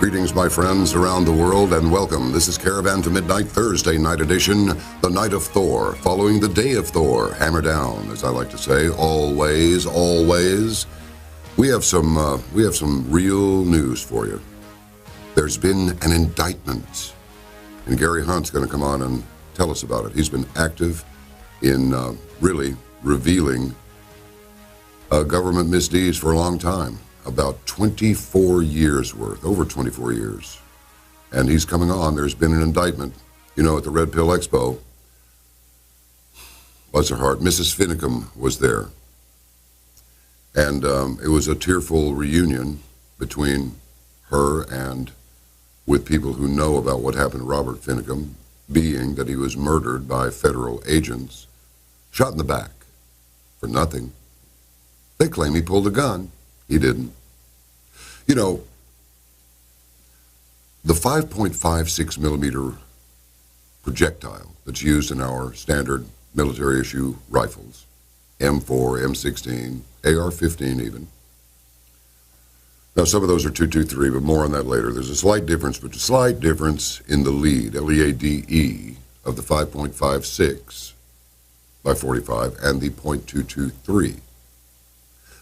Greetings, my friends around the world, and welcome. This is Caravan to Midnight, Thursday night edition, the night of Thor, following the day of Thor. Hammer down, as I like to say, always, always. We have some real news for you. There's been an indictment, and Gary Hunt's going to come on and tell us about it. He's been active in really revealing government misdeeds for a long time. About 24 years worth, over 24 years. And he's coming on. There's been an indictment, you know, at the Red Pill Expo. Bless her heart, Mrs. Finicum was there. And it was a tearful reunion between her and with people who know about what happened to Robert Finicum, being that he was murdered by federal agents, shot in the back for nothing. They claim he pulled a gun. He didn't. You know, the 5.56 millimeter projectile that's used in our standard military issue rifles, M4, M16, AR-15 even. Now, some of those are 223, but more on that later. There's a slight difference, but a slight difference in the lead, L-E-A-D-E, of the 5.56 by 45 and the .223.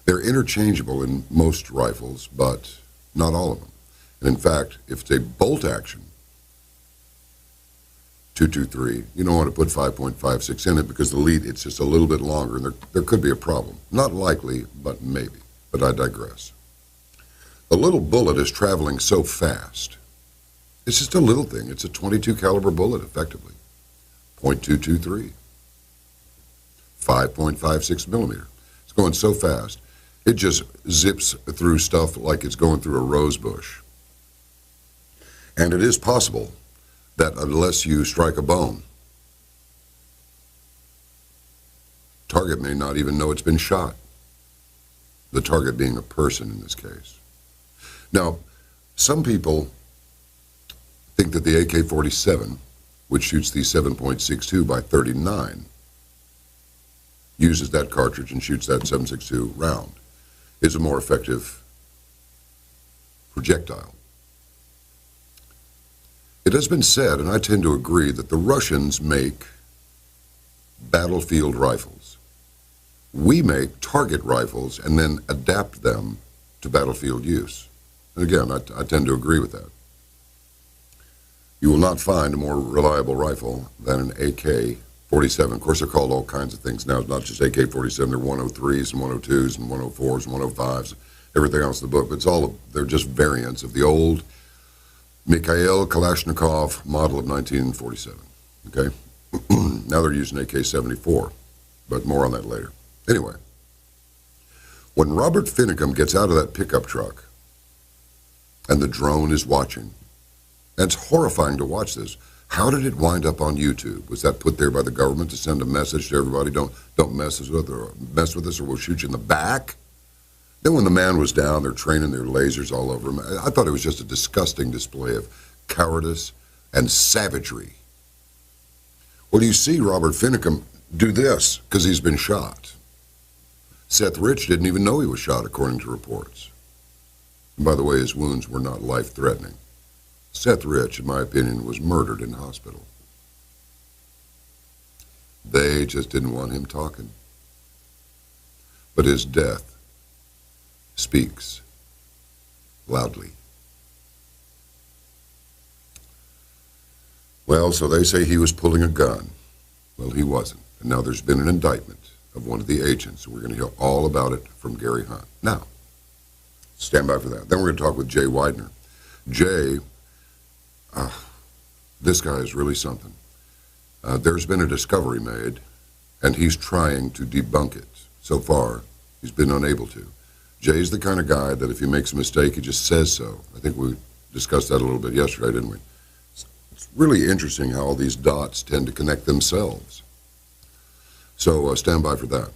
They're interchangeable in most rifles, but not all of them. And in fact, if it's a bolt action 223, you don't want to put 5.56 in it because the lead, it's just a little bit longer, and there could be a problem. Not likely, but maybe. But I digress. The little bullet is traveling so fast. It's just a little thing. It's a .22 caliber bullet, effectively. .223. 5.56 millimeter. It's going so fast. It just zips through stuff like it's going through a rose bush. And it is possible that unless you strike a bone, target may not even know it's been shot. The target being a person in this case. Now, some people think that the AK-47, which shoots the 7.62 by 39, uses that cartridge and shoots that 7.62 round, is a more effective projectile. It has been said, and I tend to agree, that the Russians make battlefield rifles. We make target rifles and then adapt them to battlefield use. And again, I tend to agree with that. You will not find a more reliable rifle than an AK-47. Of course, they're called all kinds of things now. It's not just AK-47. They're 103s and 102s and 104s and 105s, everything else in the book. But it's all, they're just variants of the old Mikhail Kalashnikov model of 1947. Okay? Now they're using AK-74, but more on that later. Anyway, when Robert Finicum gets out of that pickup truck and the drone is watching, and it's horrifying to watch this. How did it wind up on YouTube? Was that put there by the government to send a message to everybody? Don't mess with us or we'll shoot you in the back? Then when the man was down, they're training their lasers all over him. I thought it was just a disgusting display of cowardice and savagery. Well, you see Robert Finicum do this because he's been shot. Seth Rich didn't even know he was shot, according to reports. And by the way, his wounds were not life-threatening. Seth Rich, in my opinion, was murdered in hospital. They just didn't want him talking. But his death speaks loudly. Well, so they say he was pulling a gun. Well, he wasn't. And now there's been an indictment of one of the agents. We're going to hear all about it from Gary Hunt. Now, stand by for that. Then we're going to talk with Jay Weidner. Jay, this guy is really something. There's been a discovery made, and he's trying to debunk it. So far, he's been unable to. Jay's the kind of guy that if he makes a mistake, he just says so. I think we discussed that a little bit yesterday, didn't we? It's really interesting how all these dots tend to connect themselves. So stand by for that.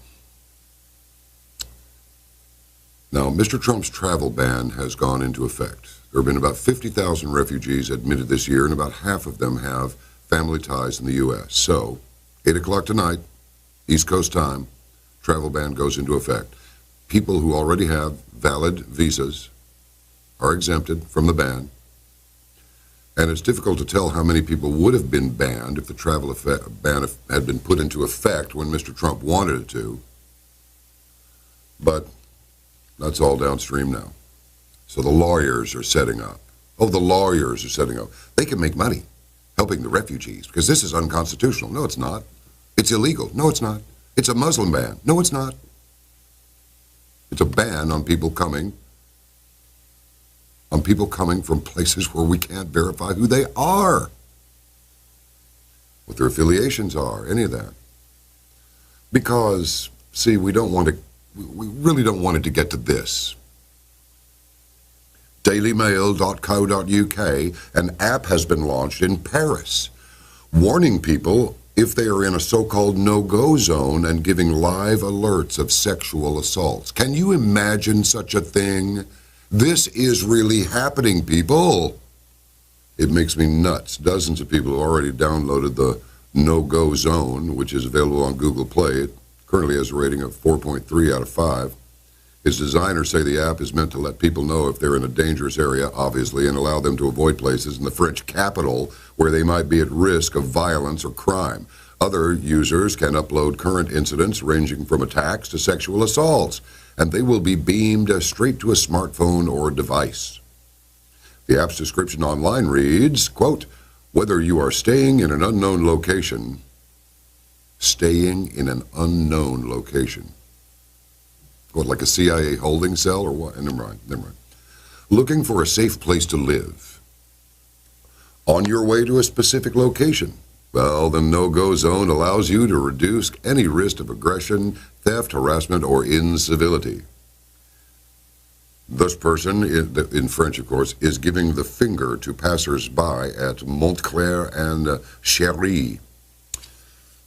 Now, Mr. Trump's travel ban has gone into effect. There have been about 50,000 refugees admitted this year, and about half of them have family ties in the U.S. So, 8 o'clock tonight, East Coast time, travel ban goes into effect. People who already have valid visas are exempted from the ban. And it's difficult to tell how many people would have been banned if the travel ban had been put into effect when Mr. Trump wanted it to. But that's all downstream now. So the lawyers are setting up. Oh, the lawyers are setting up. They can make money helping the refugees because this is unconstitutional. No, it's not. It's illegal. No, it's not. It's a Muslim ban. No, it's not. It's a ban on people coming from places where we can't verify who they are, what their affiliations are, any of that. Because, see, we really don't want it to get to this. dailymail.co.uk, an app has been launched in Paris, warning people if they are in a so-called no-go zone and giving live alerts of sexual assaults. Can you imagine such a thing? This is really happening, people. It makes me nuts. Dozens of people have already downloaded the no-go zone, which is available on Google Play. It currently has a rating of 4.3 out of 5. Its designers say the app is meant to let people know if they're in a dangerous area, obviously, and allow them to avoid places in the French capital where they might be at risk of violence or crime. Other users can upload current incidents ranging from attacks to sexual assaults, and they will be beamed straight to a smartphone or device. The app's description online reads, quote, whether you are staying in an unknown location, What, like a CIA holding cell or what? Never mind. Looking for a safe place to live. On your way to a specific location. Well, the no-go zone allows you to reduce any risk of aggression, theft, harassment, or incivility. This person, in French, of course, is giving the finger to passers-by at Montclair and Chéry.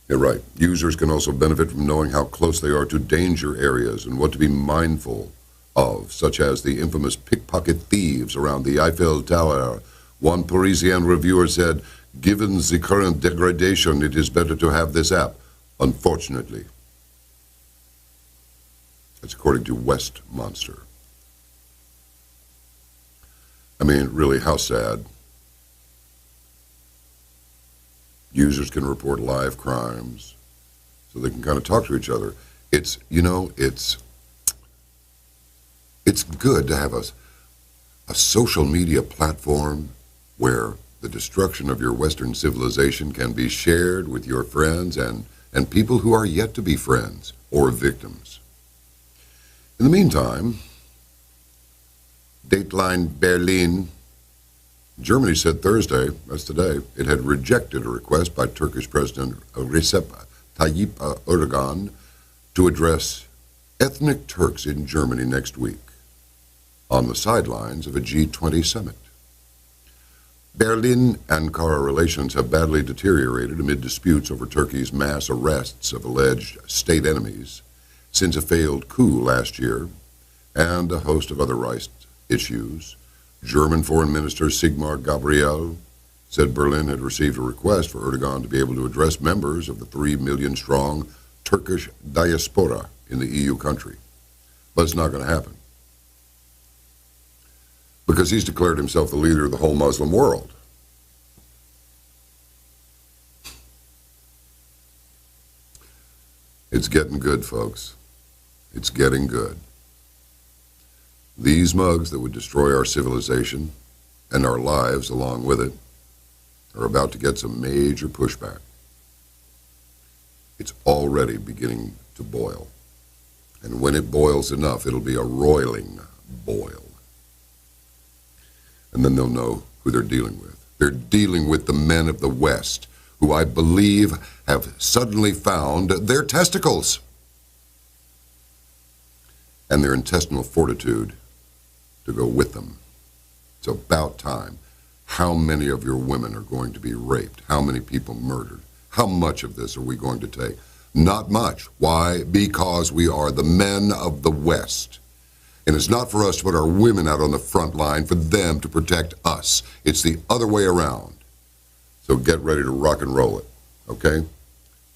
You're right. Users can also benefit from knowing how close they are to danger areas and what to be mindful of, such as the infamous pickpocket thieves around the Eiffel Tower. One Parisian reviewer said, given the current degradation, it is better to have this app, unfortunately. That's according to West Monster. I mean, really, how sad. Users can report live crimes so they can kind of talk to each other. It's good to have a social media platform where the destruction of your Western civilization can be shared with your friends and people who are yet to be friends or victims. In the meantime, Dateline Berlin, Germany said Thursday, that's today, it had rejected a request by Turkish President Recep Tayyip Erdogan to address ethnic Turks in Germany next week on the sidelines of a G20 summit. Berlin-Ankara relations have badly deteriorated amid disputes over Turkey's mass arrests of alleged state enemies since a failed coup last year and a host of other rights issues. German Foreign Minister Sigmar Gabriel said Berlin had received a request for Erdogan to be able to address members of the 3 million-strong Turkish diaspora in the EU country. But it's not going to happen, because he's declared himself the leader of the whole Muslim world. It's getting good, folks. It's getting good. These mugs that would destroy our civilization and our lives along with it are about to get some major pushback. It's already beginning to boil. And when it boils enough, it'll be a roiling boil. And then they'll know who they're dealing with. They're dealing with the men of the West, who I believe have suddenly found their testicles and their intestinal fortitude to go with them. It's about time. How many of your women are going to be raped? How many people murdered? How much of this are we going to take? Not much. Why? Because we are the men of the West. And it's not for us to put our women out on the front line for them to protect us. It's the other way around. So get ready to rock and roll it, okay?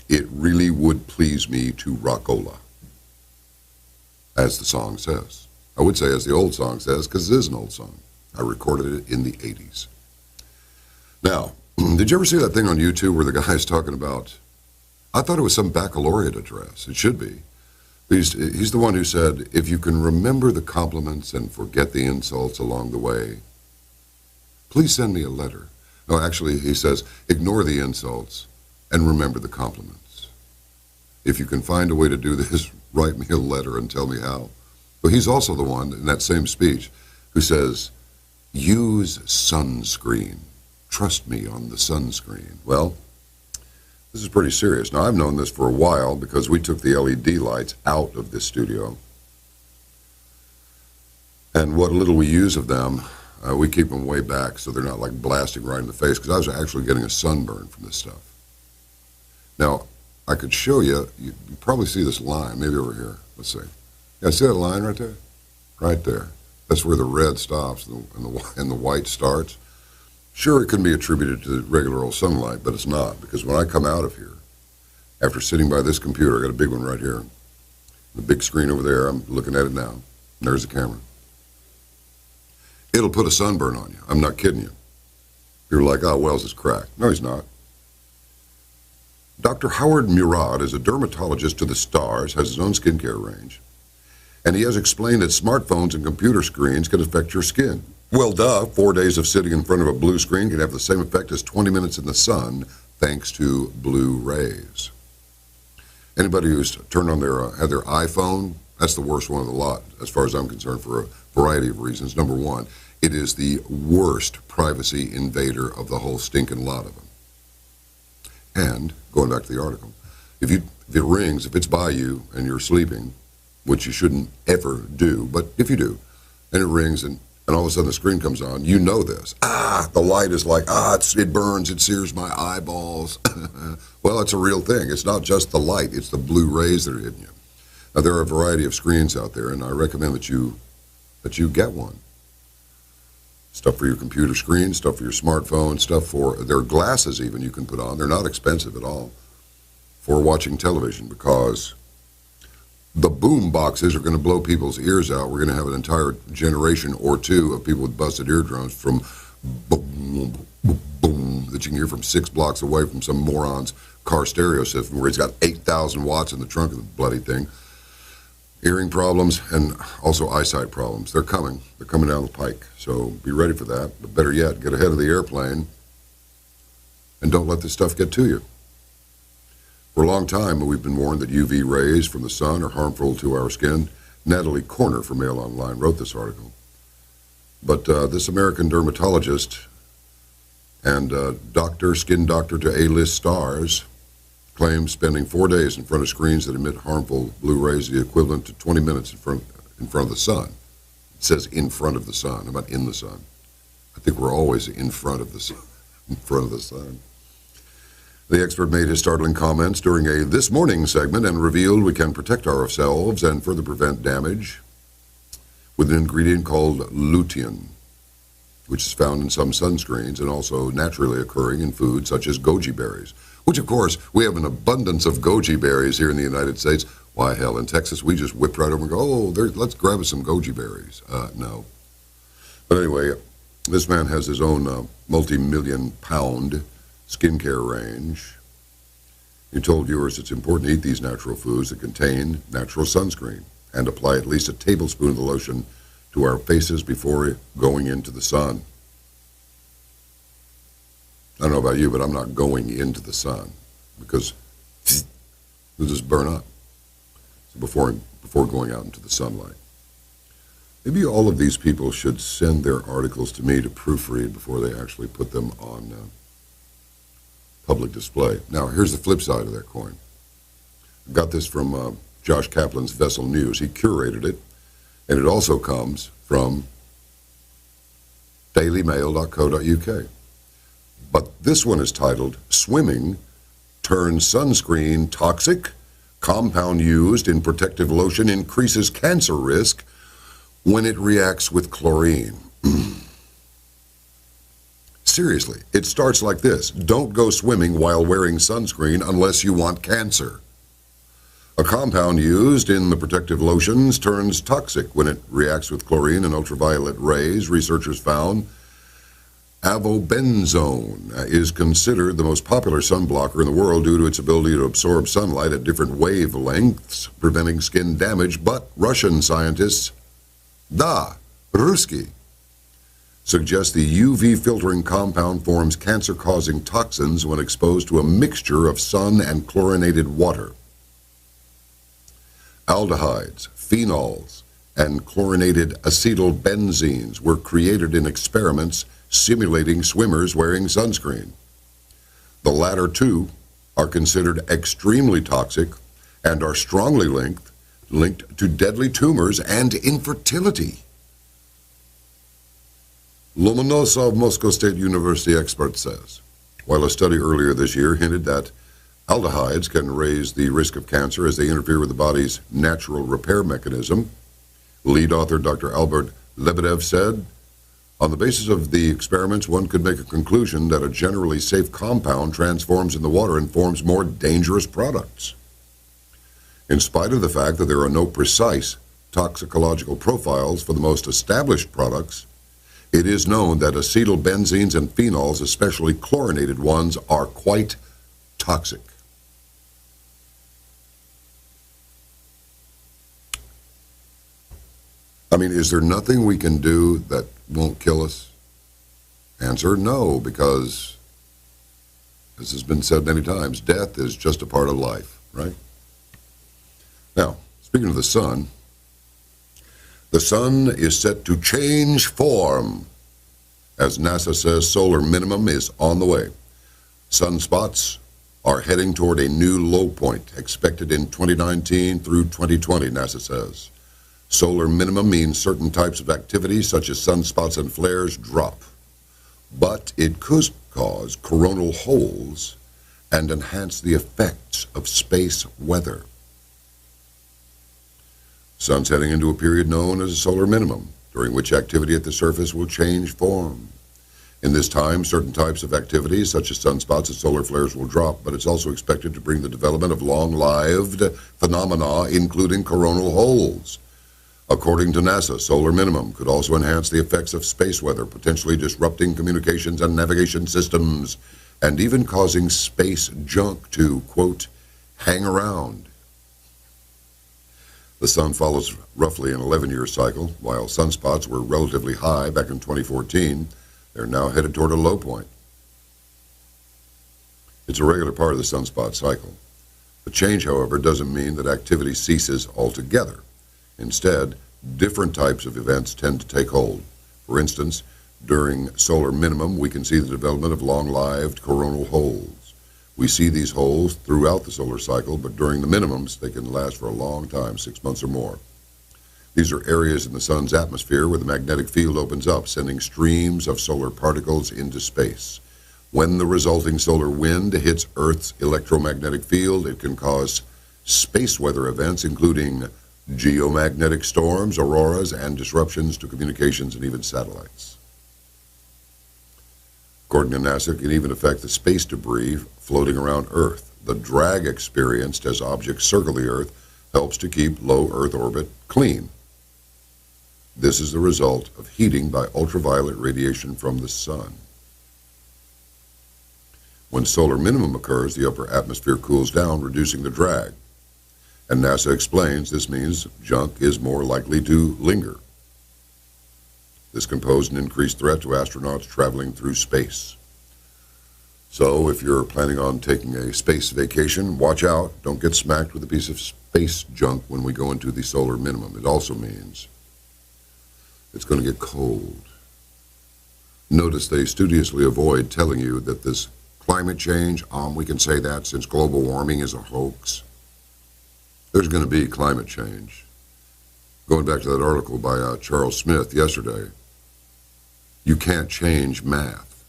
It really would please me to rockola, as the song says. I would say as the old song says, because it is an old song. I recorded it in the 80s. Now, did you ever see that thing on YouTube where the guy's talking about, I thought it was some baccalaureate address. It should be. He's the one who said, if you can remember the compliments and forget the insults along the way, please send me a letter. No, actually, he says, ignore the insults and remember the compliments. If you can find a way to do this, write me a letter and tell me how. But he's also the one in that same speech who says, use sunscreen. Trust me on the sunscreen. Well, this is pretty serious. Now, I've known this for a while because we took the LED lights out of this studio. And what little we use of them, we keep them way back so they're not like blasting right in the face, because I was actually getting a sunburn from this stuff. Now, I could show you, you probably see this line, maybe over here. Let's see. Yeah, see that line right there? Right there. That's where the red stops and the white starts. Sure, it can be attributed to regular old sunlight, but it's not, because when I come out of here, after sitting by this computer, I got a big one right here, the big screen over there, I'm looking at it now, and there's the camera. It'll put a sunburn on you. I'm not kidding you. You're like, oh, Wells is cracked. No, he's not. Dr. Howard Murad is a dermatologist to the stars, has his own skincare range, and he has explained that smartphones and computer screens can affect your skin. Well, duh, 4 days of sitting in front of a blue screen can have the same effect as 20 minutes in the sun, thanks to blue rays. Anybody who's turned on had their iPhone, that's the worst one of the lot, as far as I'm concerned, for a variety of reasons. Number one, it is the worst privacy invader of the whole stinking lot of them. And, going back to the article, if it rings, if it's by you and you're sleeping, which you shouldn't ever do, but if you do, and it rings and all of a sudden the screen comes on, you know this. The light is like, it burns, it sears my eyeballs. Well, it's a real thing. It's not just the light, it's the blue rays that are hitting you. Now, there are a variety of screens out there, and I recommend that you get one. Stuff for your computer screen, stuff for your smartphone, stuff for their glasses even you can put on. They're not expensive at all for watching television, because the boom boxes are going to blow people's ears out. We're going to have an entire generation or two of people with busted eardrums from boom, boom, boom, that you can hear from 6 blocks away from some moron's car stereo system where he's got 8,000 watts in the trunk of the bloody thing. Hearing problems and also eyesight problems. They're coming. They're coming down the pike. So be ready for that. But better yet, get ahead of the airplane and don't let this stuff get to you. For a long time, we've been warned that UV rays from the sun are harmful to our skin. Natalie Corner from Mail Online wrote this article. But this American dermatologist and skin doctor to A-list stars, claims spending 4 days in front of screens that emit harmful blue rays is the equivalent to 20 minutes in front of the sun. It says in front of the sun, about in the sun. I think we're always in front of the sun. In front of the sun. The expert made his startling comments during a This Morning segment and revealed we can protect ourselves and further prevent damage with an ingredient called lutein, which is found in some sunscreens and also naturally occurring in foods such as goji berries, which, of course, we have an abundance of goji berries here in the United States. Why, hell, in Texas, we just whip right over and go, let's grab us some goji berries. No. But anyway, this man has his own multi-million-pound skincare range. He told viewers it's important to eat these natural foods that contain natural sunscreen and apply at least a tablespoon of the lotion to our faces before going into the sun. I don't know about you, but I'm not going into the sun because it'll just burn up. So before going out into the sunlight. Maybe all of these people should send their articles to me to proofread before they actually put them on public display. Now, here's the flip side of that coin. I got this from Josh Kaplan's Vessel News. He curated it, and it also comes from dailymail.co.uk. But this one is titled, Swimming Turns Sunscreen Toxic. Compound used in protective lotion increases cancer risk when it reacts with chlorine. Seriously, it starts like this. Don't go swimming while wearing sunscreen unless you want cancer. A compound used in the protective lotions turns toxic when it reacts with chlorine and ultraviolet rays, researchers found. Avobenzone is considered the most popular sunblocker in the world due to its ability to absorb sunlight at different wavelengths, preventing skin damage. But Russian scientists, Ruski, suggest the UV filtering compound forms cancer-causing toxins when exposed to a mixture of sun and chlorinated water. Aldehydes, phenols, and chlorinated acetylbenzenes were created in experiments simulating swimmers wearing sunscreen. The latter two are considered extremely toxic and are strongly linked to deadly tumors and infertility. Lomonosov of Moscow State University expert says, while a study earlier this year hinted that aldehydes can raise the risk of cancer as they interfere with the body's natural repair mechanism, lead author Dr. Albert Lebedev said, on the basis of the experiments, one could make a conclusion that a generally safe compound transforms in the water and forms more dangerous products. In spite of the fact that there are no precise toxicological profiles for the most established products, it is known that acetylbenzenes and phenols, especially chlorinated ones, are quite toxic. I mean, is there nothing we can do that won't kill us? Answer, no, because, as has been said many times, death is just a part of life, right? Now, speaking of the sun is set to change form. As NASA says, solar minimum is on the way. Sunspots are heading toward a new low point, expected in 2019 through 2020, NASA says. Solar minimum means certain types of activities, such as sunspots and flares, drop. But it could cause coronal holes and enhance the effects of space weather. Sun's heading into a period known as a solar minimum, during which activity at the surface will change form. In this time, certain types of activities, such as sunspots and solar flares, will drop, but it's also expected to bring the development of long-lived phenomena, including coronal holes. According to NASA, solar minimum could also enhance the effects of space weather, potentially disrupting communications and navigation systems, and even causing space junk to, quote, hang around. The sun follows roughly an 11-year cycle. While sunspots were relatively high back in 2014, they're now headed toward a low point. It's a regular part of the sunspot cycle. The change, however, doesn't mean that activity ceases altogether. Instead, different types of events tend to take hold. For instance, during solar minimum, we can see the development of long-lived coronal holes. We see these holes throughout the solar cycle, but during the minimums, they can last for a long time, 6 months or more. These are areas in the sun's atmosphere where the magnetic field opens up, sending streams of solar particles into space. When the resulting solar wind hits Earth's electromagnetic field, it can cause space weather events, including geomagnetic storms, auroras, and disruptions to communications and even satellites. According to NASA, it can even affect the space debris floating around Earth. The drag experienced as objects circle the Earth helps to keep low Earth orbit clean. This is the result of heating by ultraviolet radiation from the sun. When solar minimum occurs, the upper atmosphere cools down, reducing the drag. And NASA explains this means junk is more likely to linger. This can pose an increased threat to astronauts traveling through space. So if you're planning on taking a space vacation, watch out. Don't get smacked with a piece of space junk when we go into the solar minimum. It also means it's going to get cold. Notice they studiously avoid telling you that this climate change, we can say that since global warming is a hoax. There's going to be climate change. Going back to that article by Charles Smith yesterday, you can't change math.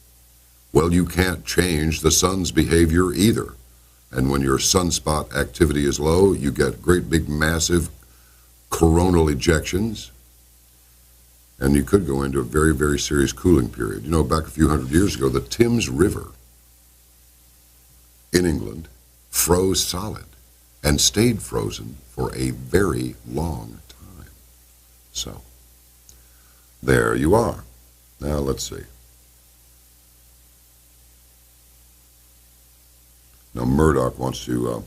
Well, you can't change the sun's behavior either. And when your sunspot activity is low, you get great big massive coronal ejections, and you could go into a very, very serious cooling period. You know, back a few hundred years ago, the Thames River in England froze solid and stayed frozen for a very long time. So, there you are. Now, let's see. Murdoch wants to...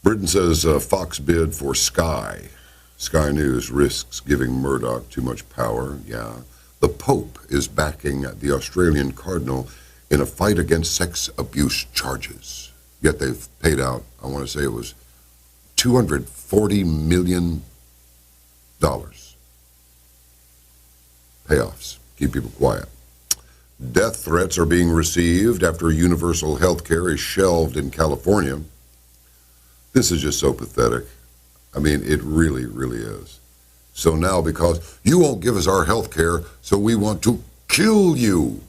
Britain says Fox bid for Sky. Sky News risks giving Murdoch too much power. Yeah. The Pope is backing the Australian Cardinal in a fight against sex abuse charges. Yet they've paid out, I want to say it was $240 million. Payoffs. Keep people quiet. Death threats are being received after universal health care is shelved in California. This is just so pathetic. I mean, it really, really is. So now, because you won't give us our health care, so we want to kill you.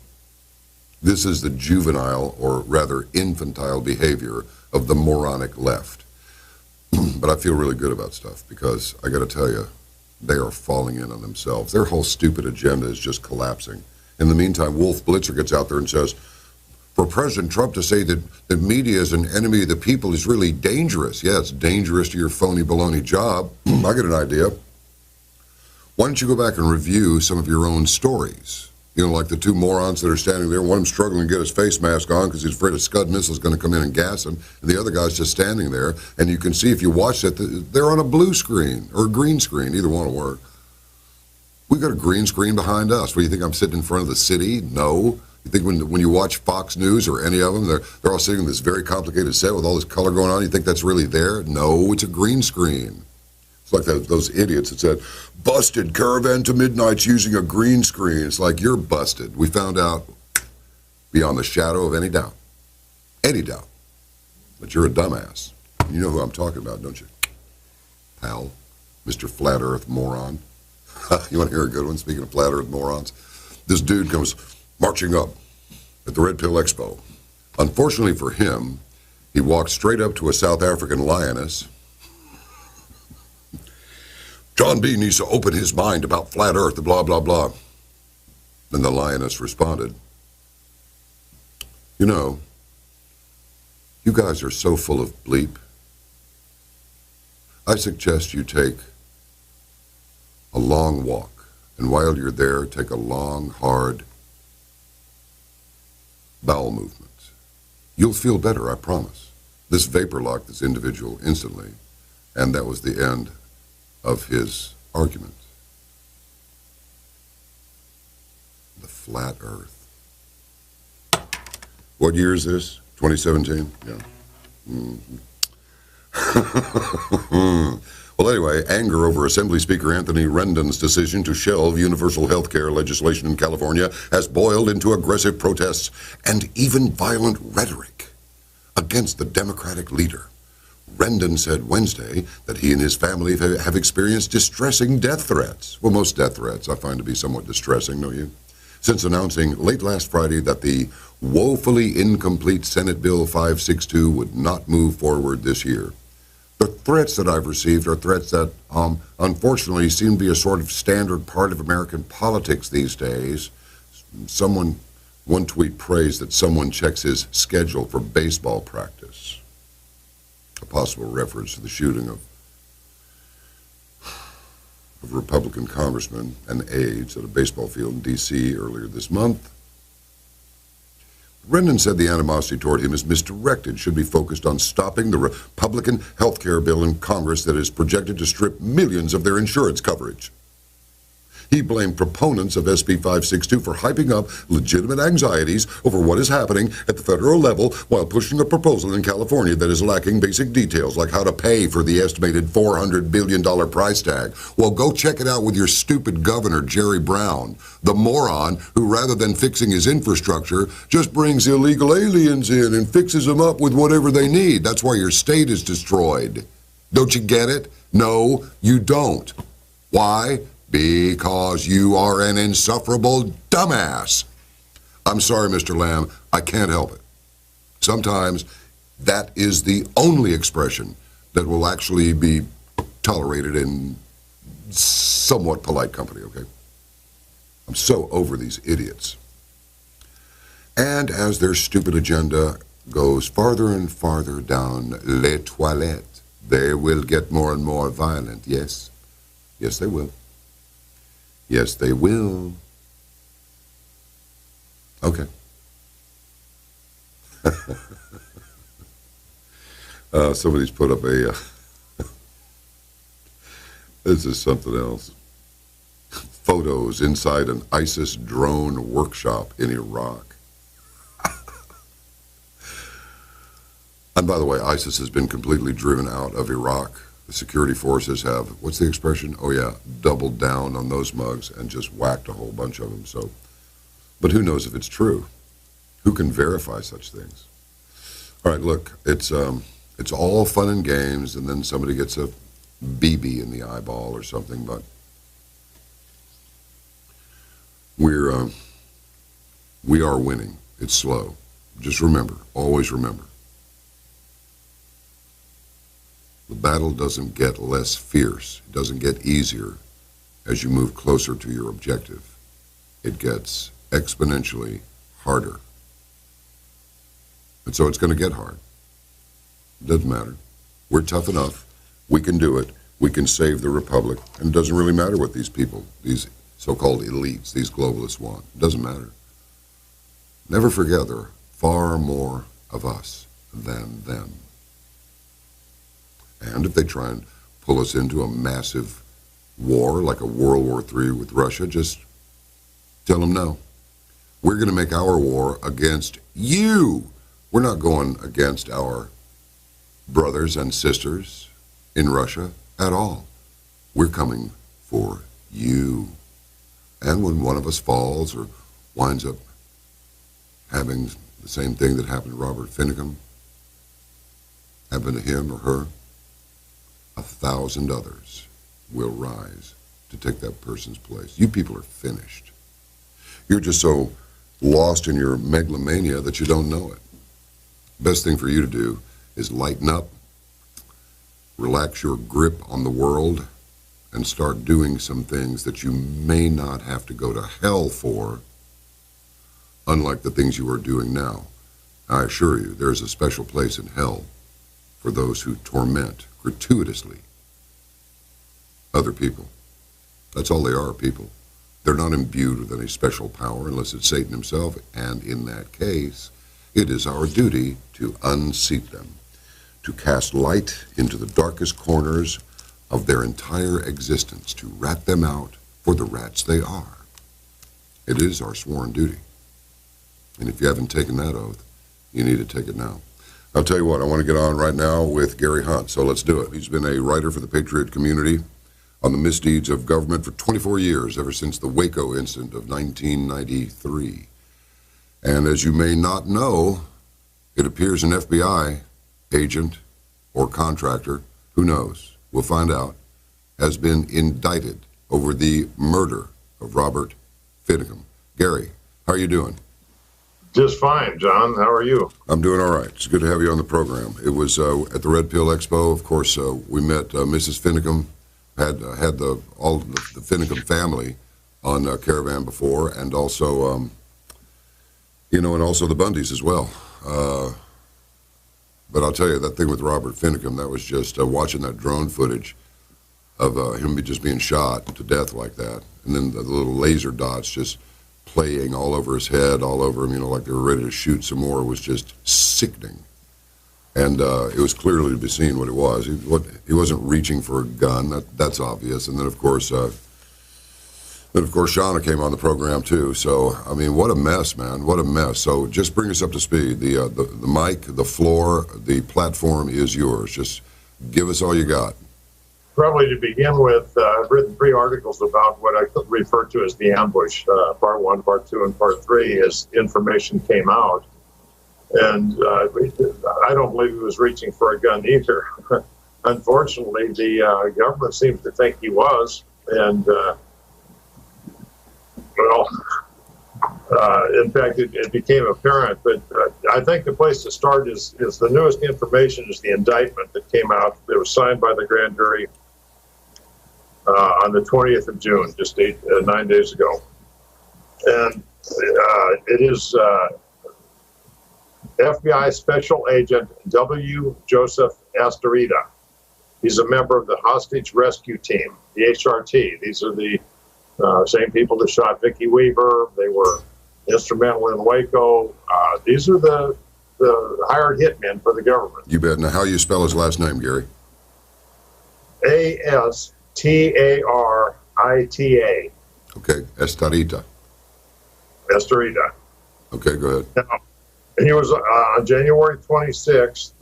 This is the juvenile, or rather infantile, behavior of the moronic left. But I feel really good about stuff, because I got to tell you, they are falling in on themselves. Their whole stupid agenda is just collapsing. In the meantime, Wolf Blitzer gets out there and says, for President Trump to say that the media is an enemy of the people is really dangerous. Yeah, it's dangerous to your phony baloney job. I got an idea. Why don't you go back and review some of your own stories? You know, like the two morons that are standing there, one of them struggling to get his face mask on because he's afraid a Scud missile is going to come in and gas him, and the other guy's just standing there, and you can see if you watch it, they're on a blue screen or a green screen. Either one will work. We got a green screen behind us. What, do you think I'm sitting in front of the city? No. You think when you watch Fox News or any of them, they're all sitting in this very complicated set with all this color going on? You think that's really there? No, it's a green screen. It's like those idiots that said, busted Caravan to Midnight's using a green screen. It's like, you're busted. We found out beyond the shadow of any doubt, that you're a dumbass. You know who I'm talking about, don't you? Pal, Mr. Flat Earth moron. You want to hear a good one, speaking of Flat Earth morons? This dude comes marching up at the Red Pill Expo. Unfortunately for him, he walked straight up to a South African lioness. John B. needs to open his mind about flat earth, blah, blah, blah. Then the lioness responded, you know, you guys are so full of bleep. I suggest you take a long walk, and while you're there, take a long, hard bowel movement. You'll feel better, I promise. This vapor locked this individual instantly, and that was the end of his argument. The flat earth. What year is this? 2017? Yeah. Well, anyway, anger over Assembly Speaker Anthony Rendon's decision to shelve universal health care legislation in California has boiled into aggressive protests and even violent rhetoric against the Democratic leader. Rendon said Wednesday that he and his family have experienced distressing death threats. Well, most death threats I find to be somewhat distressing, don't you? Since announcing late last Friday that the woefully incomplete Senate Bill 562 would not move forward this year. The threats that I've received are threats that, unfortunately, seem to be a sort of standard part of American politics these days. One tweet praised that someone checks his schedule for baseball practice. A possible reference to the shooting of Republican congressmen and aides at a baseball field in D.C. earlier this month. Rendon said the animosity toward him is misdirected, should be focused on stopping the Republican health care bill in Congress that is projected to strip millions of their insurance coverage. He blamed proponents of SB 562 for hyping up legitimate anxieties over what is happening at the federal level while pushing a proposal in California that is lacking basic details like how to pay for the estimated $400 billion price tag. Well, go check it out with your stupid governor, Jerry Brown, the moron who, rather than fixing his infrastructure, just brings illegal aliens in and fixes them up with whatever they need. That's why your state is destroyed. Don't you get it? No, you don't. Why? Because you are an insufferable dumbass. I'm sorry, Mr. Lamb, I can't help it. Sometimes that is the only expression that will actually be tolerated in somewhat polite company, okay? I'm so over these idiots. And as their stupid agenda goes farther and farther down les toilettes, they will get more and more violent, yes? Yes, they will. Yes, they will. Okay. Somebody's put up a, this is something else. Photos inside an ISIS drone workshop in Iraq. And by the way, ISIS has been completely driven out of Iraq. The security forces have, what's the expression? Oh yeah, doubled down on those mugs and just whacked a whole bunch of them. So, but who knows if it's true? Who can verify such things? All right, look, it's all fun and games, and then somebody gets a BB in the eyeball or something, but we are winning. It's slow. Just remember, always remember. The battle doesn't get less fierce. It doesn't get easier as you move closer to your objective. It gets exponentially harder. And so it's going to get hard. It doesn't matter. We're tough enough. We can do it. We can save the republic. And it doesn't really matter what these people, these so-called elites, these globalists want. It doesn't matter. Never forget there are far more of us than them. And if they try and pull us into a massive war, like a World War III with Russia, just tell them no. We're going to make our war against you. We're not going against our brothers and sisters in Russia at all. We're coming for you. And when one of us falls or winds up having the same thing that happened to Robert Finnecom, happened to him or her, 1,000 others will rise to take that person's place. You people are finished. You're just so lost in your megalomania that you don't know it. Best thing for you to do is lighten up, relax your grip on the world, and start doing some things that you may not have to go to hell for, unlike the things you are doing now. I assure you, there is a special place in hell for those who torment gratuitously other people. That's all they are, people. They're not imbued with any special power unless it's Satan himself, and in that case, it is our duty to unseat them, to cast light into the darkest corners of their entire existence, to rat them out for the rats they are. It is our sworn duty. And if you haven't taken that oath, you need to take it now. I'll tell you what, I want to get on right now with Gary Hunt, so let's do it. He's been a writer for the Patriot community on the misdeeds of government for 24 years, ever since the Waco incident of 1993. And as you may not know, it appears an FBI agent or contractor, who knows, we'll find out, has been indicted over the murder of Robert Finnecom. Gary, how are you doing? Just fine, John. How are you? I'm doing all right. It's good to have you on the program. It was at the Red Pill Expo. Of course, we met Mrs. Finnecom, had all the Finnecom family on Caravan before, and also, and also the Bundys as well. But I'll tell you, that thing with Robert Finnecom, that was just watching that drone footage of him just being shot to death like that, and then the little laser dots just playing all over his head, all over him, like they were ready to shoot some more, was just sickening. And it was clearly to be seen what it was. He wasn't reaching for a gun, that's obvious. And then of course Shauna came on the program too. So I mean, what a mess, man! What a mess. So just bring us up to speed. The mic, the floor, the platform is yours. Just give us all you got. Probably to begin with, I've written 3 articles about what I could refer to as the ambush, part 1, part 2, and part 3, as information came out. And I don't believe he was reaching for a gun either. Unfortunately, the government seems to think he was. And, in fact, it became apparent. But I think the place to start is the newest information is the indictment that came out. It was signed by the grand jury on the 20th of June, just 9 days ago. And it is FBI Special Agent W. Joseph Astorita. He's a member of the Hostage Rescue Team, the HRT. These are the same people that shot Vicki Weaver. They were instrumental in Waco. These are the the hired hitmen for the government. You bet. Now, how you spell his last name, Gary? Astarita. Okay, Estarita. Estarita. Okay, go ahead. Now, he was on January 26th.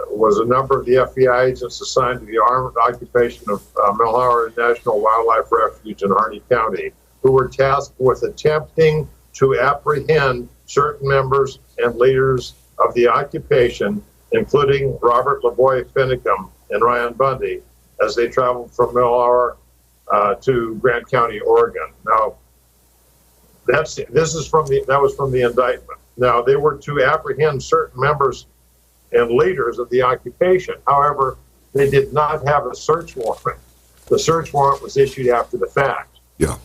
Was a number of the FBI agents assigned to the armed occupation of Malheur National Wildlife Refuge in Harney County, who were tasked with attempting to apprehend certain members and leaders of the occupation, including Robert LaBoy Finicum and Ryan Bundy, as they traveled from Malheur to Grant County, Oregon. Now, that was from the indictment. Now, they were to apprehend certain members and leaders of the occupation. However, they did not have a search warrant. The search warrant was issued after the fact. Yeah.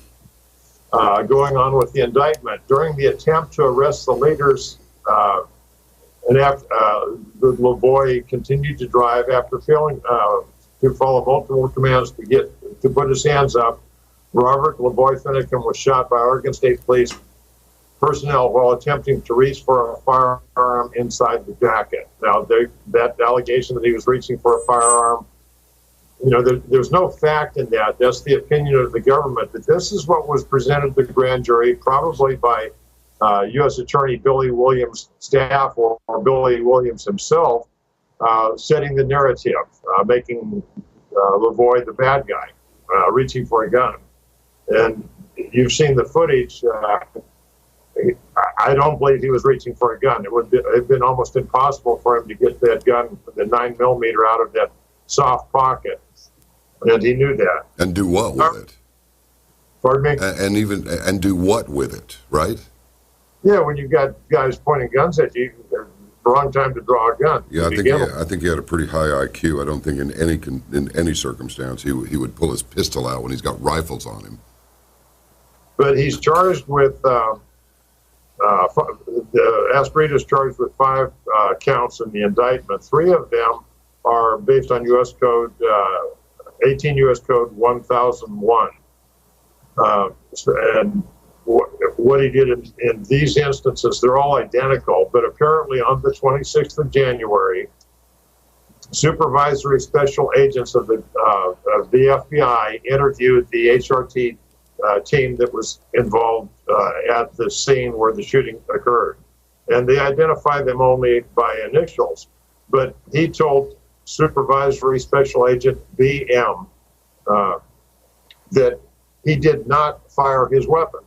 Going on with the indictment, during the attempt to arrest the leaders, and after LaBoy continued to drive after failing to follow multiple commands to put his hands up, Robert LaBoy Finicum was shot by Oregon State Police personnel while attempting to reach for a firearm inside the jacket. Now, that allegation that he was reaching for a firearm, there's no fact in that. That's the opinion of the government. But this is what was presented to the grand jury, probably by U.S. Attorney Billy Williams' staff or Billy Williams himself, setting the narrative, making LaBoy the bad guy, reaching for a gun. And you've seen the footage. I don't believe he was reaching for a gun. It would have been almost impossible for him to get that gun, the 9mm, out of that soft pocket. And he knew that. And do what with it? Pardon me? And do what with it, right? Yeah, when you've got guys pointing guns at you, the wrong time to draw a gun. Yeah, I think he had a pretty high IQ. I don't think in any circumstance he would pull his pistol out when he's got rifles on him. But he's charged with Astarita is charged with 5 counts in the indictment. 3 of them are based on U.S. Code 18 U.S. Code 1001. And what he did in these instances, they're all identical. But apparently, on the 26th of January, supervisory special agents of the FBI interviewed the HRT team that was involved at the scene where the shooting occurred. And they identified them only by initials. But he told Supervisory Special Agent BM that he did not fire his weapon.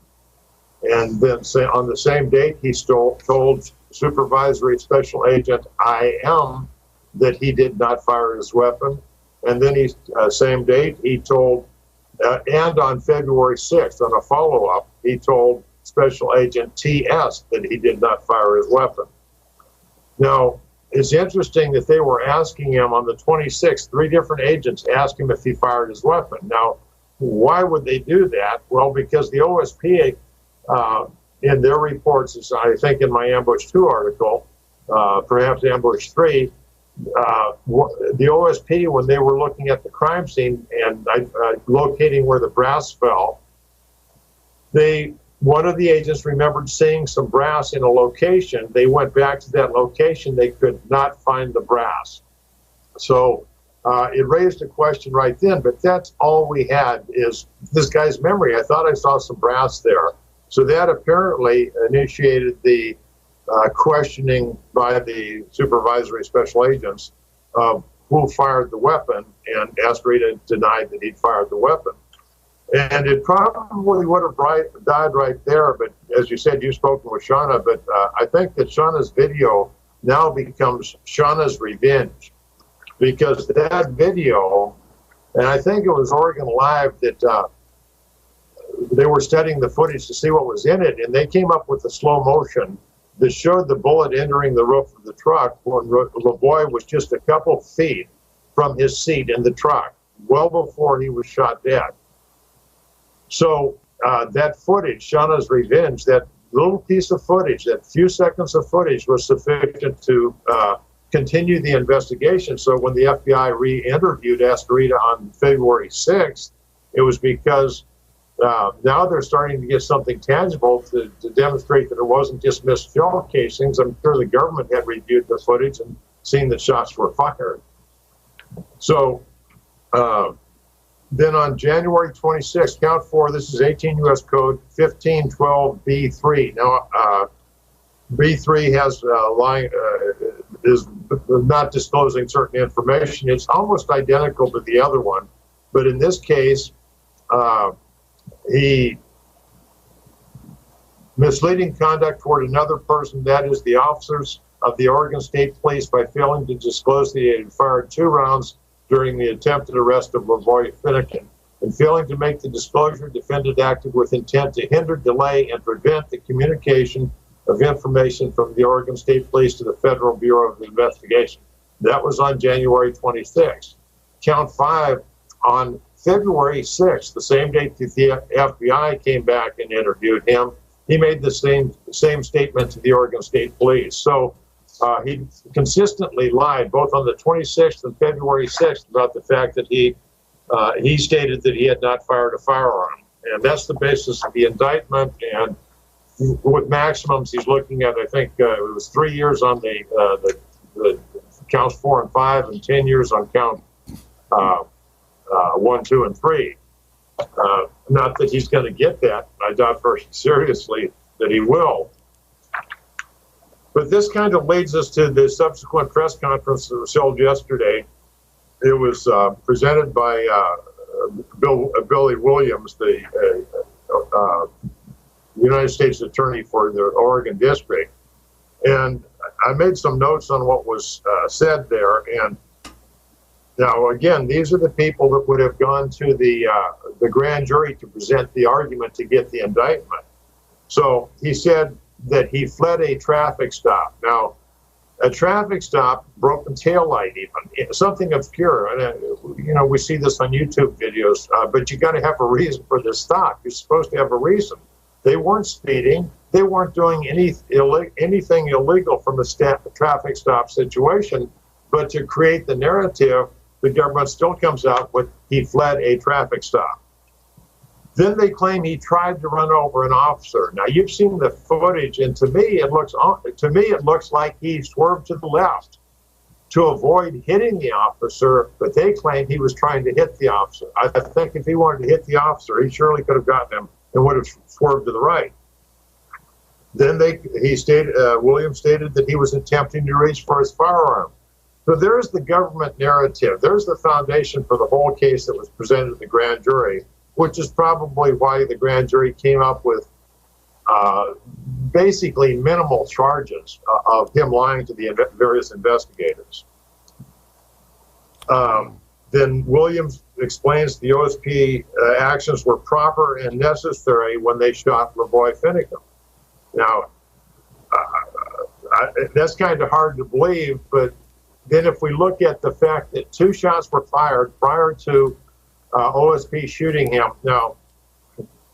And then on the same date, he told Supervisory Special Agent IM that he did not fire his weapon. And then same date, he told and on February 6th, on a follow-up, he told Special Agent TS that he did not fire his weapon. Now, it's interesting that they were asking him on the 26th, 3 different agents asked him if he fired his weapon. Now, why would they do that? Well, because the OSP, in their reports, as I think in my Ambush 2 article, perhaps Ambush 3, the OSP, when they were looking at the crime scene and locating where the brass fell, one of the agents remembered seeing some brass in a location. They went back to that location. They could not find the brass. So it raised a question right then, but that's all we had is this guy's memory. I thought I saw some brass there. So that apparently initiated the questioning by the supervisory special agents of who fired the weapon, and Astarita denied that he'd fired the weapon. And it probably would have died right there, but as you said, you've spoken with Shauna, but I think that Shauna's video now becomes Shauna's revenge, because that video, and I think it was Oregon Live that they were studying the footage to see what was in it, and they came up with the slow motion that showed the bullet entering the roof of the truck when LaBoy was just a couple feet from his seat in the truck, well before he was shot dead. So that footage, Shauna's revenge, that little piece of footage, that few seconds of footage was sufficient to continue the investigation. So when the FBI re-interviewed Astarita on February 6th, it was because Now they're starting to get something tangible to demonstrate that it wasn't just missed shell casings. I'm sure the government had reviewed the footage and seen that shots were fired. So then on January 26th, count 4, this is 18 U.S. Code 1512B3. Now, B3 has line is not disclosing certain information. It's almost identical to the other one, but in this case, he misleading conduct toward another person, that is the officers of the Oregon State Police, by failing to disclose that he had fired 2 rounds during the attempted arrest of Lavoy Finnegan. In failing to make the disclosure, defendant acted with intent to hinder, delay, and prevent the communication of information from the Oregon State Police to the Federal Bureau of Investigation. That was on January 26th. Count 5, on February 6th, the same date that the FBI came back and interviewed him, he made the same statement to the Oregon State Police. So he consistently lied both on the 26th and February 6th about the fact that he stated that he had not fired a firearm. And that's the basis of the indictment. And with maximums, he's looking at, I think it was 3 years on the counts 4 and 5, and 10 years on count 1, 2, and 3. Not that he's going to get that. I doubt very seriously that he will. But this kind of leads us to the subsequent press conference that was held yesterday. It was presented by Billy Williams, the United States Attorney for the Oregon District. And I made some notes on what was said there. And now, again, these are the people that would have gone to the grand jury to present the argument to get the indictment. So he said that he fled a traffic stop. Now, a traffic stop, broken taillight even, something obscure. And, you know, we see this on YouTube videos, but you got to have a reason for the stop. You're supposed to have a reason. They weren't speeding. They weren't doing anything illegal from a traffic stop situation. But to create the narrative, the government still comes out with he fled a traffic stop. Then they claim he tried to run over an officer. Now you've seen the footage, and to me it looks like he swerved to the left to avoid hitting the officer. But they claim he was trying to hit the officer. I think if he wanted to hit the officer, he surely could have gotten him and would have swerved to the right. Then Williams stated that he was attempting to reach for his firearm. So there's the government narrative. There's the foundation for the whole case that was presented to the grand jury, which is probably why the grand jury came up with basically minimal charges of him lying to the various investigators. Then Williams explains the OSP actions were proper and necessary when they shot Lavoy Finnegan. Now, that's kind of hard to believe, but then if we look at the fact that 2 shots were fired prior to OSP shooting him. Now,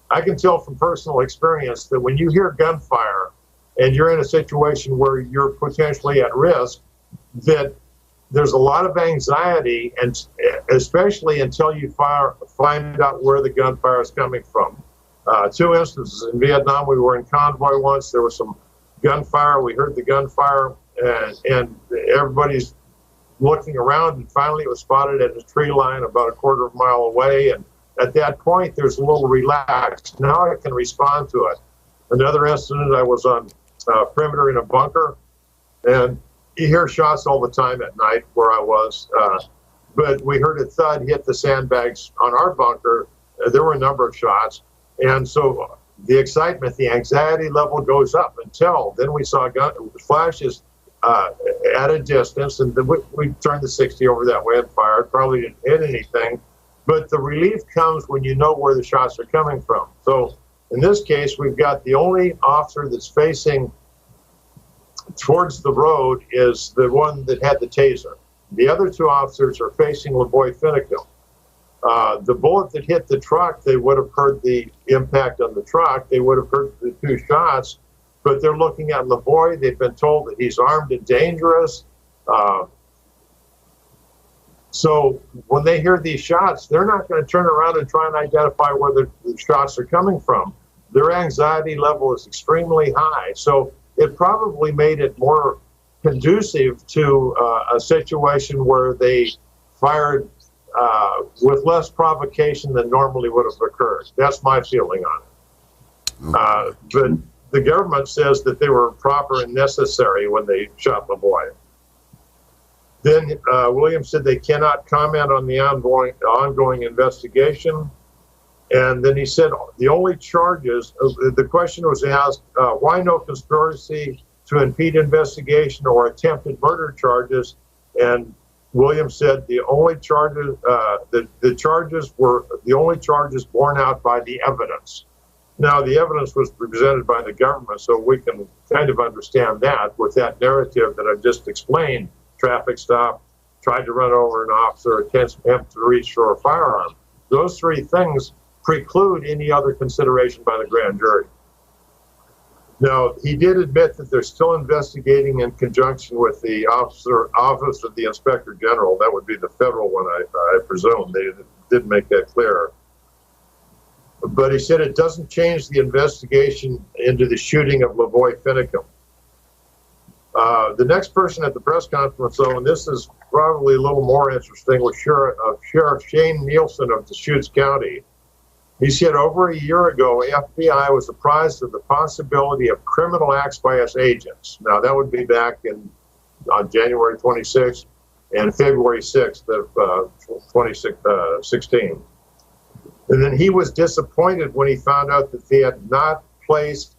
I can tell from personal experience that when you hear gunfire and you're in a situation where you're potentially at risk, that there's a lot of anxiety, and especially until you find out where the gunfire is coming from. 2 instances in Vietnam. We were in convoy once. There was some gunfire. We heard the gunfire, and everybody's looking around, and finally it was spotted at a tree line about a quarter of a mile away. And at that point, there's a little relaxed. Now I can respond to it. Another incident, I was on perimeter in a bunker, and you hear shots all the time at night where I was, but we heard a thud hit the sandbags on our bunker. There were a number of shots, and so the excitement, the anxiety level goes up until then we saw flashes at a distance, and then we turned the 60 over that way and fired. Probably didn't hit anything, but the relief comes when you know where the shots are coming from. So in this case, we've got the only officer that's facing towards the road is the one that had the taser. The other 2 officers are facing Lavoy Finnegan. The bullet that hit the truck, they would have heard the impact on the truck. They would have heard the 2 shots, but they're looking at Lavoy. They've been told that he's armed and dangerous. So when they hear these shots, they're not going to turn around and try and identify where the shots are coming from. Their anxiety level is extremely high. So it probably made it more conducive to a situation where they fired with less provocation than normally would have occurred. That's my feeling on it. But the government says that they were proper and necessary when they shot the boy. Then Williams said they cannot comment on the ongoing investigation. And then he said the only charges, the question was asked, why no conspiracy to impede investigation or attempted murder charges? And Williams said the only charges, the charges were the only charges borne out by the evidence. Now, the evidence was presented by the government, so we can kind of understand that with that narrative that I've just explained. Traffic stop, tried to run over an officer, attempt to reach for a firearm. Those three things preclude any other consideration by the grand jury. Now, he did admit that they're still investigating in conjunction with the Office of the Inspector General. That would be the federal one, I presume. They didn't make that clear. But he said it doesn't change the investigation into the shooting of Lavoy Finicum. The next person at the press conference, though, and this is probably a little more interesting, was Sheriff Shane Nielsen of Deschutes County. He said over a year ago, FBI was apprised of the possibility of criminal acts by its agents. Now, that would be back on January 26th and February 6th of 2016. And then he was disappointed when he found out that they had not placed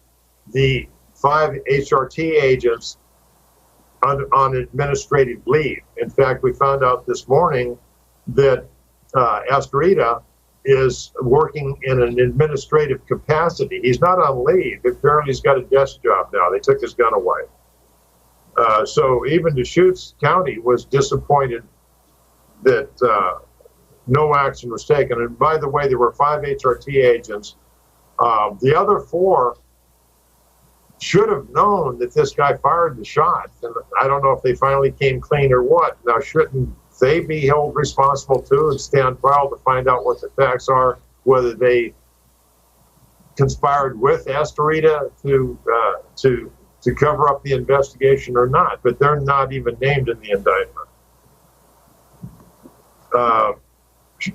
the 5 HRT agents on administrative leave. In fact, we found out this morning that Astorita is working in an administrative capacity. He's not on leave. Apparently, he's got a desk job now. They took his gun away. So even Deschutes County was disappointed that no action was taken. And by the way, there were 5 HRT agents. The other 4 should have known that this guy fired the shot. And I don't know if they finally came clean or what. Now, shouldn't they be held responsible too and stand trial to find out what the facts are, whether they conspired with Astorita to cover up the investigation or not? But they're not even named in the indictment.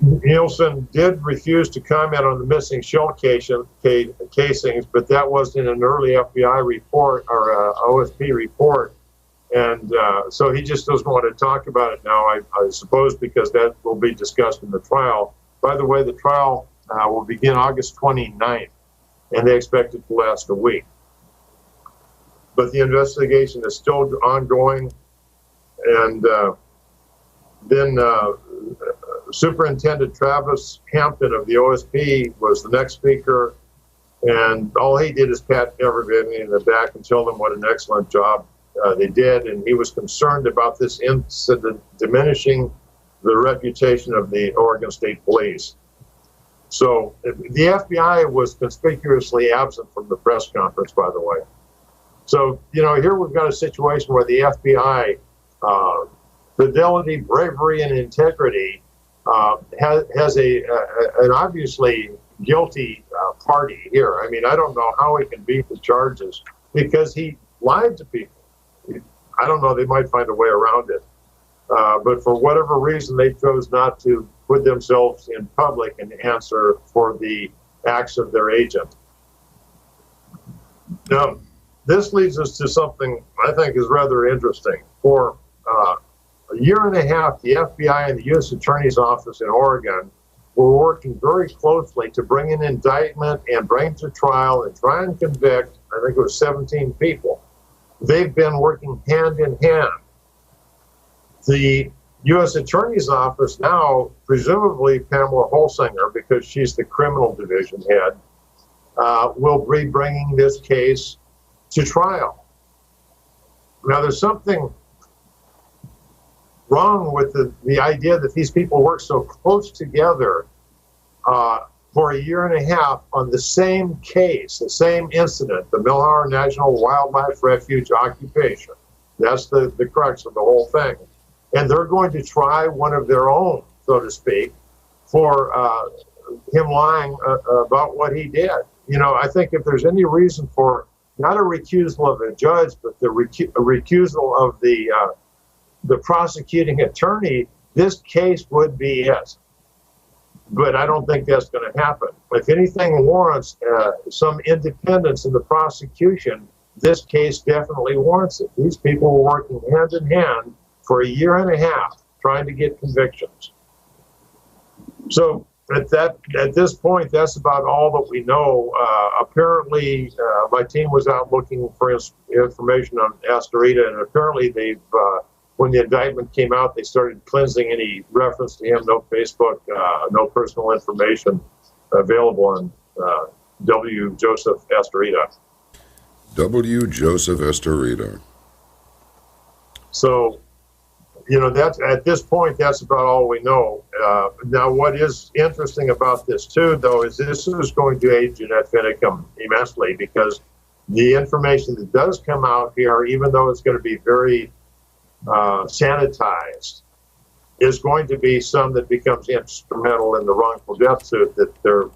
Nielsen did refuse to comment on the missing shell casings, but that was in an early FBI report or OSP report. And so he just doesn't want to talk about it now, I suppose, because that will be discussed in the trial. By the way, the trial will begin August 29th, and they expect it to last a week. But the investigation is still ongoing. And then Superintendent Travis Hampton of the OSP was the next speaker. And all he did is pat everybody in the back and tell them what an excellent job they did, and he was concerned about this incident diminishing the reputation of the Oregon State Police. So the FBI was conspicuously absent from the press conference, by the way. So, here we've got a situation where the FBI, fidelity, bravery, and integrity has an obviously guilty party here. I mean, I don't know how he can beat the charges because he lied to people. I don't know, they might find a way around it. But for whatever reason, they chose not to put themselves in public and answer for the acts of their agent. Now, this leads us to something I think is rather interesting. For a year and a half, the FBI and the U.S. Attorney's Office in Oregon were working very closely to bring an indictment and bring to trial and try and convict, I think it was 17 people. They've been working hand in hand. The U.S. Attorney's Office now, presumably Pamela Holsinger, because she's the criminal division head, will be bringing this case to trial. Now, there's something wrong with the idea that these people work so close together for a year and a half on the same case, the same incident, the Milhauer National Wildlife Refuge occupation. That's the crux of the whole thing. and they're going to try one of their own, so to speak, for him lying about what he did. You know, I think if there's any reason for not a recusal of a judge, but the recusal of the prosecuting attorney, this case would be it. But I don't think that's going to happen. If anything warrants some independence in the prosecution, this case definitely warrants it. These people were working hand in hand for a year and a half trying to get convictions. So at this point, that's about all that we know. Apparently, my team was out looking for information on Astorita, and apparently they've, when the indictment came out, they started cleansing any reference to him. No Facebook, no personal information available on W. Joseph Astorita. W. Joseph Astorita. So, you know, that's at this point, that's about all we know. Now, what is interesting about this, too, though, is this is going to aid Jeanette Finicum immensely, because the information that does come out here, even though it's going to be very sanitized, is going to be some that becomes instrumental in the wrongful death suit that they're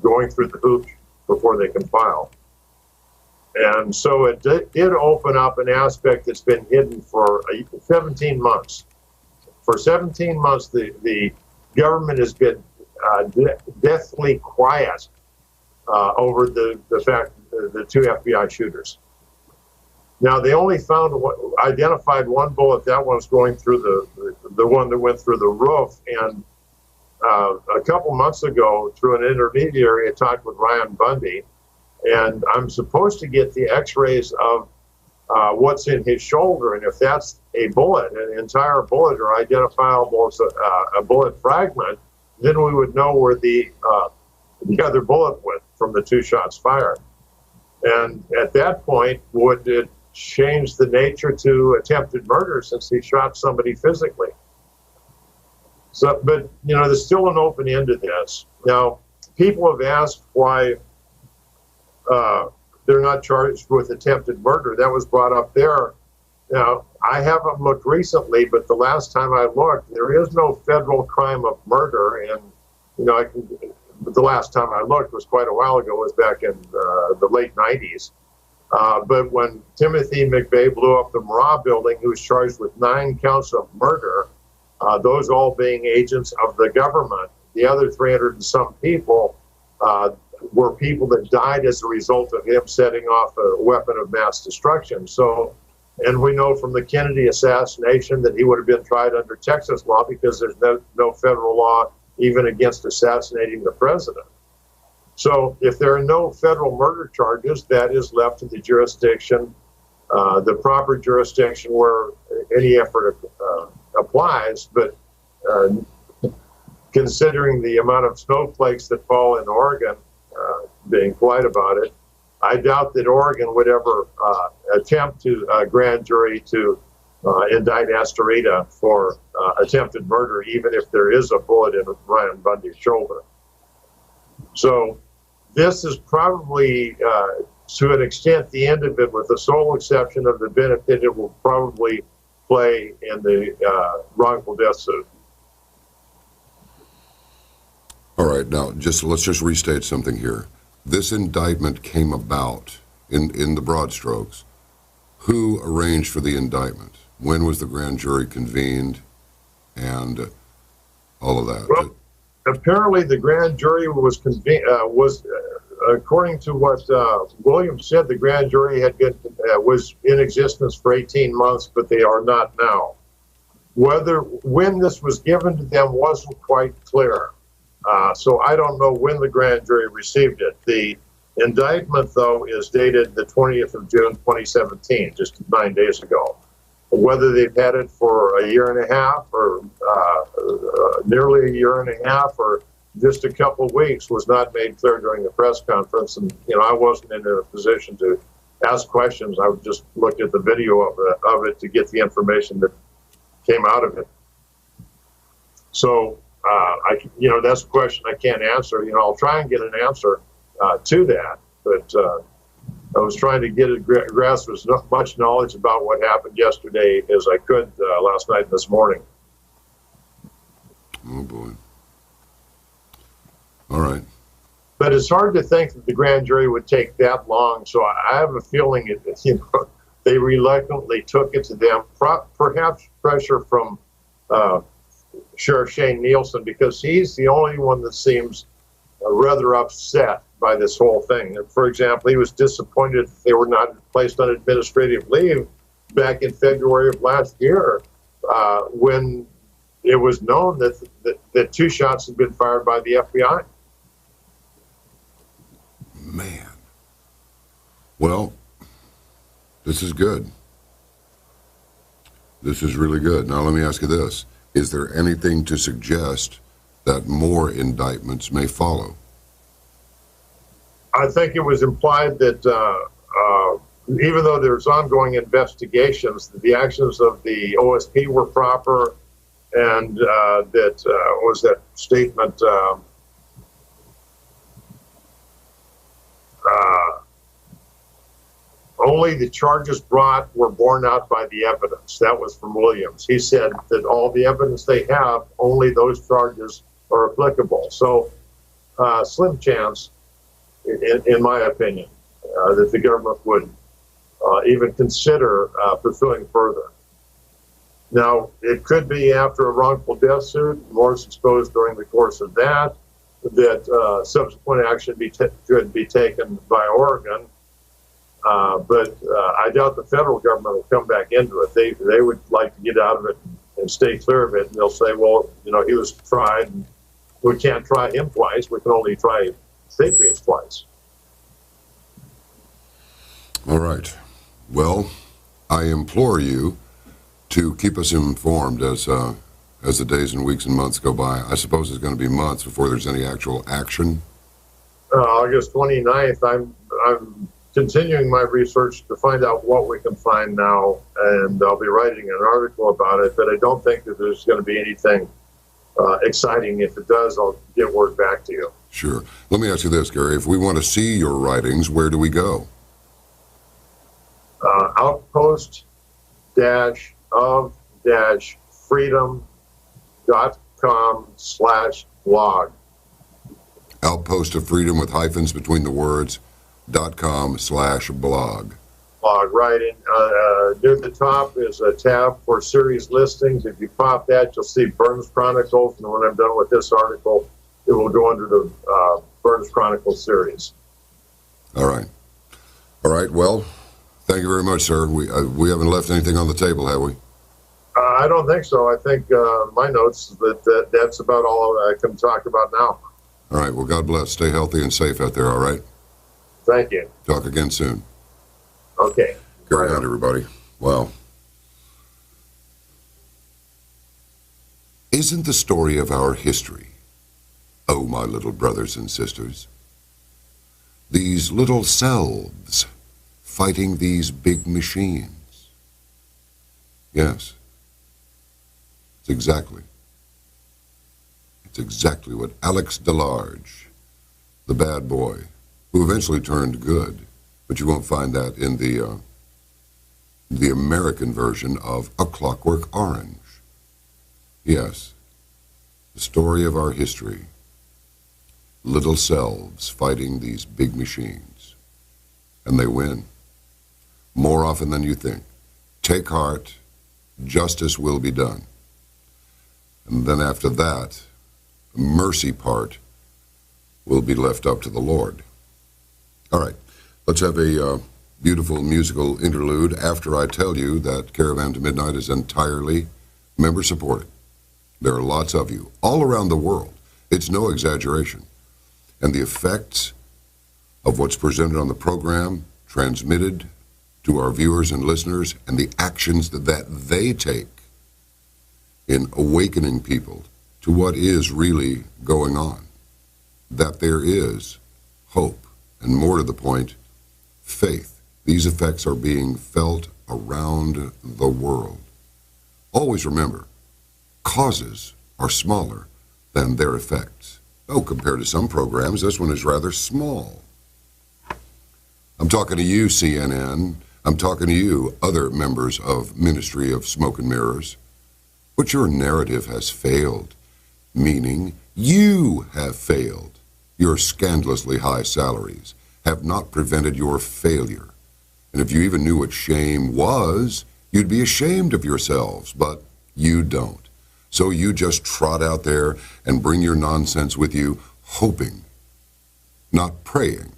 going through the hoops before they can file. And so it did open up an aspect that's been hidden for 17 months. For 17 months, the government has been deathly quiet over the fact the two FBI shooters. Now, they only identified one bullet. That one's going through the one that went through the roof. And a couple months ago, through an intermediary, I talked with Ryan Bundy, and I'm supposed to get the x-rays of what's in his shoulder. And if that's a bullet, an entire bullet, or identifiable as a bullet fragment, then we would know where the other bullet went from the two shots fired. And at that point, would it change the nature to attempted murder, since he shot somebody physically? So, but, you know, there's still an open end to this. Now, people have asked why they're not charged with attempted murder. That was brought up there. Now, I haven't looked recently, but the last time I looked, there is no federal crime of murder. And, you know, the last time I looked was quite a while ago, was back in the late 90s. But when Timothy McVeigh blew up the Murat building, he was charged with 9 counts of murder, those all being agents of the government. The other 300 and some people were people that died as a result of him setting off a weapon of mass destruction. So, and we know from the Kennedy assassination that he would have been tried under Texas law, because there's no federal law even against assassinating the president. So if there are no federal murder charges, that is left to the jurisdiction, the proper jurisdiction where any effort applies. But considering the amount of snowflakes that fall in Oregon, being polite about it, I doubt that Oregon would ever attempt to grand jury to indict Astorita for attempted murder, even if there is a bullet in Ryan Bundy's shoulder. So this is probably, to an extent, the end of it, with the sole exception of the benefit it will probably play in the wrongful death suit. All right, now let's just restate something here. This indictment came about in the broad strokes. Who arranged for the indictment? When was the grand jury convened, and all of that? Well, apparently the grand jury was convened. According to what Williams said, the grand jury had been was in existence for 18 months, but they are not now. When this was given to them wasn't quite clear. So I don't know when the grand jury received it. The indictment, though, is dated the 20th of June, 2017, just 9 days ago. Whether they've had it for a year and a half, or nearly a year and a half, or just a couple of weeks, was not made clear during the press conference. And, you know, I wasn't in a position to ask questions. I just looked at the video of it to get the information that came out of it. So, that's a question I can't answer. You know, I'll try and get an answer to that, but I was trying to get a grasp as much knowledge about what happened yesterday as I could last night and this morning. Oh, boy. All right. But it's hard to think that the grand jury would take that long. So I have a feeling they reluctantly took it to them. Perhaps pressure from Sheriff Shane Nielsen, because he's the only one that seems rather upset by this whole thing. For example, he was disappointed that they were not placed on administrative leave back in February of last year, when it was known that 2 shots had been fired by the FBI. Man. Well, this is good. This is really good. Now, let me ask you this. Is there anything to suggest that more indictments may follow? I think it was implied that even though there's ongoing investigations, that the actions of the OSP were proper, and that was that statement, only the charges brought were borne out by the evidence. That was from Williams. He said that all the evidence they have, only those charges are applicable. So, slim chance, in my opinion, that the government would even consider pursuing further. Now, it could be after a wrongful death suit, more is exposed during the course of that subsequent action could be taken by Oregon. But I doubt the federal government will come back into it. They would like to get out of it and stay clear of it. And they'll say, well, he was tried, and we can't try him twice. We can only try Sapiens twice. All right. Well, I implore you to keep us informed as the days and weeks and months go by. I suppose it's going to be months before there's any actual action. August 29th, I'm continuing my research to find out what we can find now, and I'll be writing an article about it, but I don't think that there's going to be anything exciting. If it does, I'll get word back to you. Sure. Let me ask you this, Gary. If we want to see your writings, where do we go? Outpost-of-freedom.com/blog. Outpost of Freedom with hyphens between the words .com/blog. Blog, right. And near the top is a tab for series listings. If you pop that, you'll see Burns Chronicles. And when I'm done with this article, it will go under the Burns Chronicles series. All right. All right. Well, thank you very much, sir. We haven't left anything on the table, have we? I don't think so. I think my notes that's about all I can talk about now. All right. Well, God bless. Stay healthy and safe out there, all right? Thank you. Talk again soon. Okay. Gary Hunt, everybody. Wow. Isn't the story of our history, oh, my little brothers and sisters, these little selves fighting these big machines? Yes. It's exactly what Alex DeLarge, the bad boy, who eventually turned good, but you won't find that in the American version of A Clockwork Orange. Yes, the story of our history. Little selves fighting these big machines. And they win. More often than you think. Take heart, justice will be done. And then after that, the mercy part will be left up to the Lord. All right, let's have a beautiful musical interlude after I tell you that Caravan to Midnight is entirely member-supported. There are lots of you all around the world. It's no exaggeration. And the effects of what's presented on the program, transmitted to our viewers and listeners, and the actions that they take in awakening people to what is really going on, that there is hope, and more to the point, faith. These effects are being felt around the world. Always remember, causes are smaller than their effects. Oh, compared to some programs, this one is rather small. I'm talking to you, CNN. I'm talking to you, other members of Ministry of Smoke and Mirrors. But your narrative has failed, meaning you have failed. Your scandalously high salaries have not prevented your failure. And if you even knew what shame was, you'd be ashamed of yourselves, but you don't. So you just trot out there and bring your nonsense with you, hoping, not praying,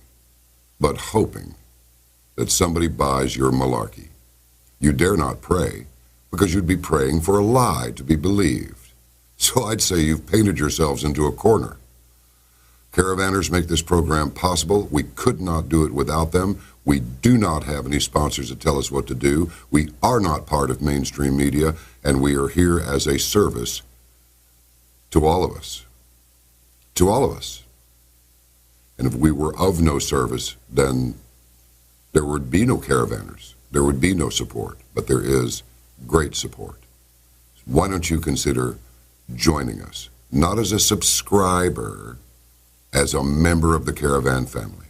but hoping that somebody buys your malarkey. You dare not pray, because you'd be praying for a lie to be believed. So I'd say you've painted yourselves into a corner. Caravanners make this program possible. We could not do it without them. We do not have any sponsors to tell us what to do. We are not part of mainstream media, and we are here as a service to all of us. To all of us. And if we were of no service, then there would be no caravanners. There would be no support. But there is great support. Why don't you consider joining us? Not as a subscriber, as a member of the Caravan family.